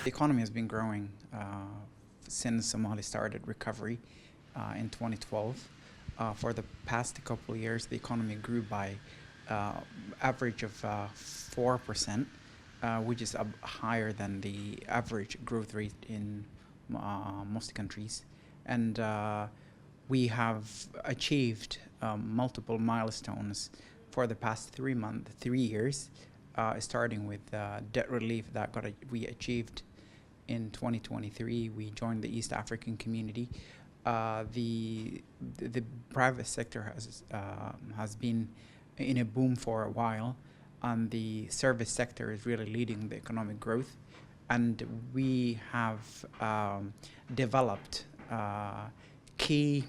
The economy has been growing since Somalia started recovery in 2012. For the past couple of years, the economy grew by average of 4%, which is higher than the average growth rate in most countries. And we have achieved multiple milestones for the past 3 years, starting with debt relief that we achieved in 2023. We joined the East African community. The private sector has been in a boom for a while, and the service sector is really leading the economic growth. And we have developed key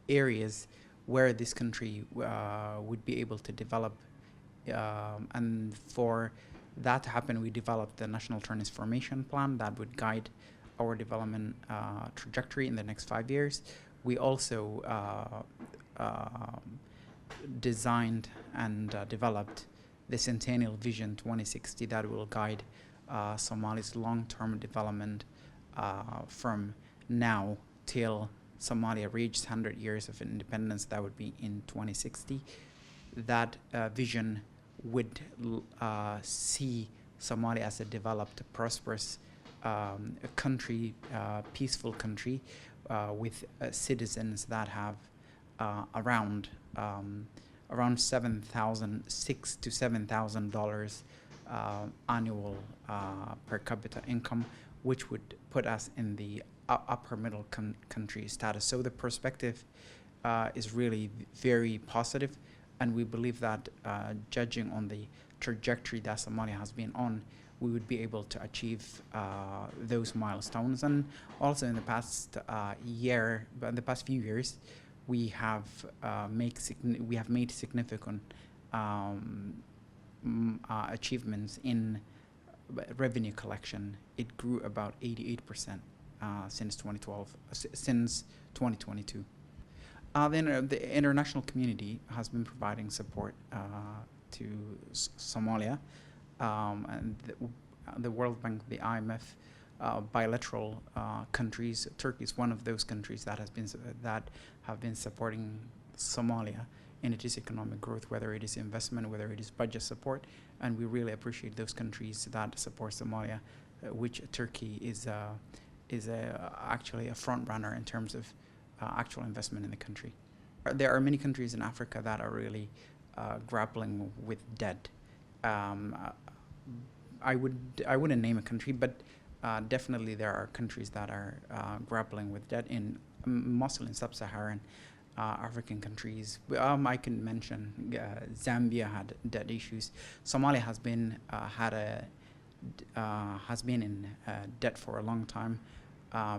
areas where this country would be able to develop. And for that to happen, we developed the National Transformation Plan that would guide our development trajectory in the next 5 years. We also designed and developed the Centennial Vision 2060 that will guide Somalia's long-term development from now till Somalia reached 100 years of independence. That would be in 2060. That vision would see Somalia as a developed, prosperous country, peaceful country with citizens that have around $6,000 to $7,000 annual per capita income, which would put us in the upper middle country status. So the perspective is really very positive, and we believe that judging on the trajectory that Somalia has been on, we would be able to achieve those milestones. And also in the past few years, we have made significant achievements in revenue collection. It grew about 88% since 2022. Then the international community has been providing support to Somalia, and the World Bank, the IMF, bilateral countries. Turkey is one of those countries that have been supporting Somalia in its economic growth, whether it is investment, whether it is budget support, and we really appreciate those countries that support Somalia, which Turkey is actually a front runner in terms of actual investment in the country. There are many countries in Africa that are really grappling with debt. I wouldn't name a country, but definitely there are countries that are grappling with debt mostly in sub-Saharan African countries. I can mention Zambia had debt issues. Somalia has been in debt for a long time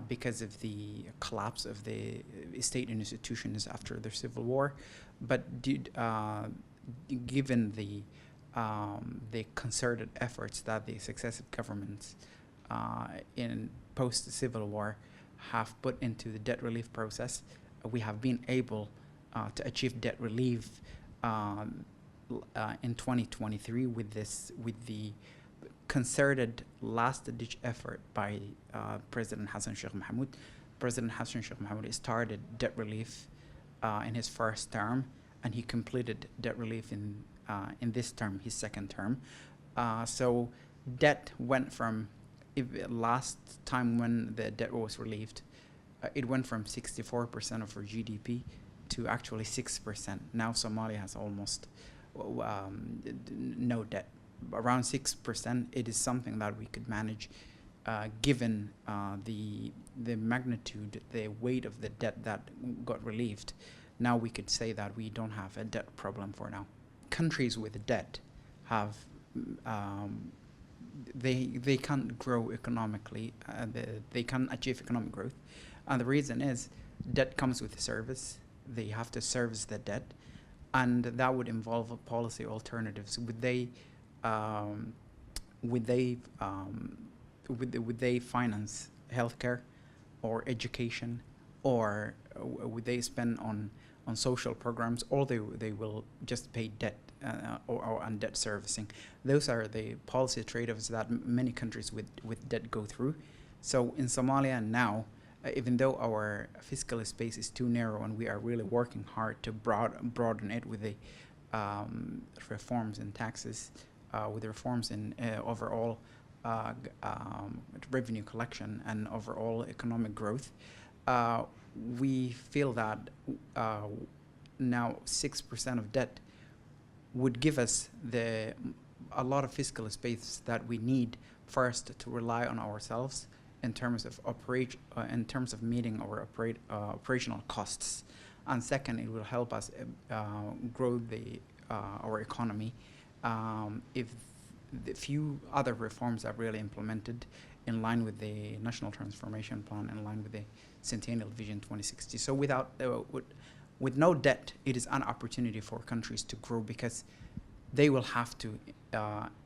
because of the collapse of the state institutions after the civil war. But given the concerted efforts that the successive governments in post-civil war have put into the debt relief process, we have been able to achieve debt relief in 2023 with the concerted last-ditch effort by President Hassan Sheikh Mohamud. President Hassan Sheikh Mohamud started debt relief in his first term, and he completed debt relief in this term, his second term. So debt went from, last time when the debt was relieved, it went from 64% of our GDP to actually 6%. Now Somalia has almost no debt. Around 6%, it is something that we could manage given the magnitude, the weight of the debt that got relieved. Now we could say that we don't have a debt problem for now. Countries with debt have they can't grow economically. They can't achieve economic growth, and the reason is debt comes with service. They have to service the debt, and that would involve policy alternatives. Would they finance healthcare or education, or would they spend on social programs, or they will just pay debt or on debt servicing. Those are the policy trade-offs that many countries with debt go through. So in Somalia now, even though our fiscal space is too narrow and we are really working hard to broaden it with the reforms in taxes, with reforms in overall revenue collection and overall economic growth, we feel that now 6% of debt would give us a lot of fiscal space that we need first to rely on ourselves in terms of meeting our operational costs, and second, it will help us grow our economy if the few other reforms are really implemented in line with the National Transformation Plan, in line with the Centennial Vision 2060. So with no debt, it is an opportunity for countries to grow because they will have to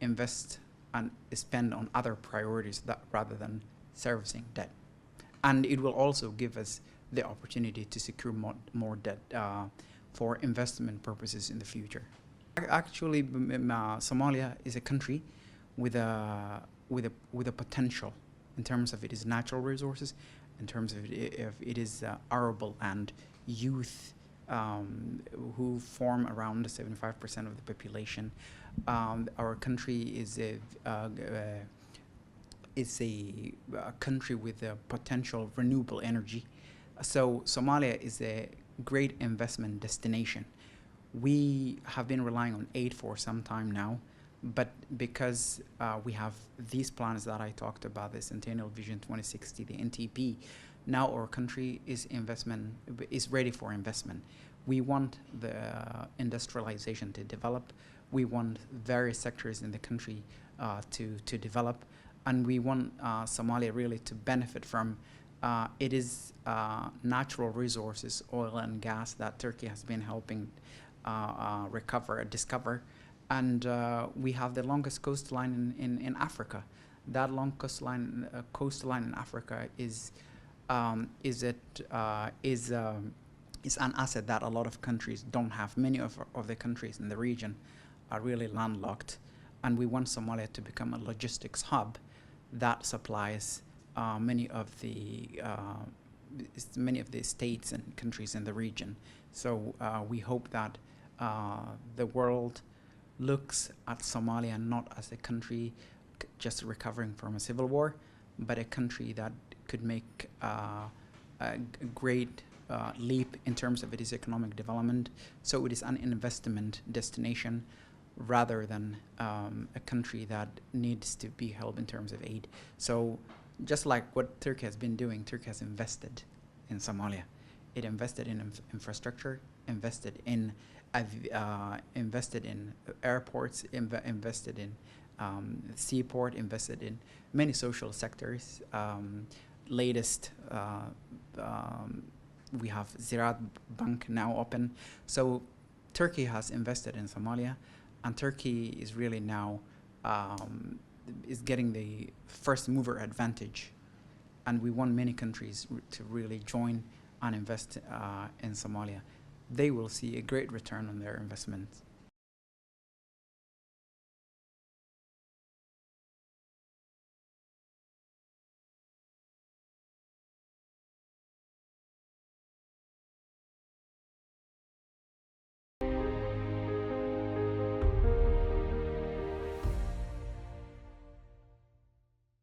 invest and spend on other priorities rather than servicing debt. And it will also give us the opportunity to secure more debt for investment purposes in the future. Actually, Somalia is a country with a potential in terms of its natural resources, in terms of it is arable and youth who form around 75% of the population. Our country is a country with a potential renewable energy. So Somalia is a great investment destination. We have been relying on aid for some time now, but because we have these plans that I talked about, the Centennial Vision 2060, the NTP, now our country is ready for investment. We want the industrialization to develop. We want various sectors in the country to develop, and we want Somalia really to benefit from it is natural resources, oil and gas, that Turkey has been helping discover, and we have the longest coastline in Africa. That long coastline in Africa is an asset that a lot of countries don't have. Many of the countries in the region are really landlocked, and we want Somalia to become a logistics hub that supplies many of the states and countries in the region. So we hope that the world looks at Somalia not as a country just recovering from a civil war, but a country that could make a great leap in terms of its economic development. So it is an investment destination rather than a country that needs to be helped in terms of aid. So just like what Turkey has been doing, Turkey has invested in Somalia. It invested in infrastructure, invested in airports, invested in seaport, invested in many social sectors. Latest, we have Ziraat Bank now open. So Turkey has invested in Somalia, and Turkey is really now is getting the first mover advantage, and we want many countries to really join and invest in Somalia. They will see a great return on their investments.